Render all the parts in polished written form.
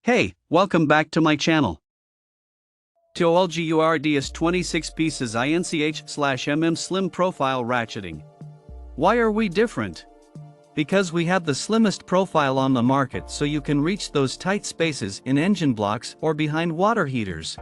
Hey, welcome back to my channel. TOOLGUARDS 26 pieces INCH/mm slim profile ratcheting. Why are we different? Because we have the slimmest profile on the market, so you can reach those tight spaces in engine blocks or behind water heaters.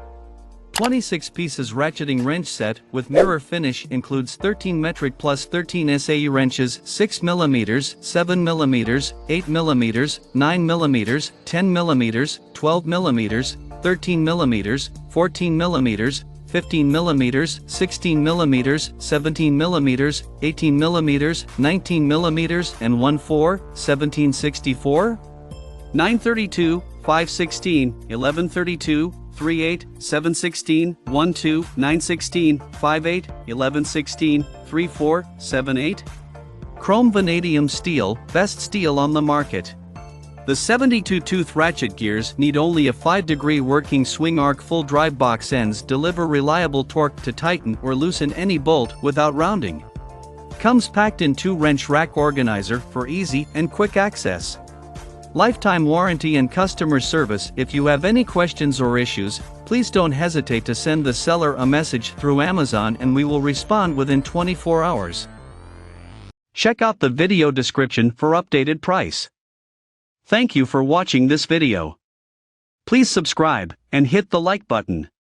26 pieces ratcheting wrench set with mirror finish includes 13 metric plus 13 SAE wrenches, 6 mm, 7 mm, 8 mm, 9 mm, 10 mm, 12 mm, 13 mm, 14 mm, 15 mm, 16 mm, 17 mm, 18 mm, 19 mm, and 1/4, 1764, 932, 516, 1132, 38, 716, 12, 916, 58, 1116, 34, 78. Chrome vanadium steel, best steel on the market. The 72-tooth ratchet gears need only a 5-degree working swing arc. Full drive box ends deliver reliable torque to tighten or loosen any bolt without rounding. Comes packed in 2 wrench rack organizer for easy and quick access. Lifetime warranty and customer service. If you have any questions or issues, please don't hesitate to send the seller a message through Amazon and we will respond within 24 hours. Check out the video description for updated price. Thank you for watching this video. Please subscribe and hit the like button.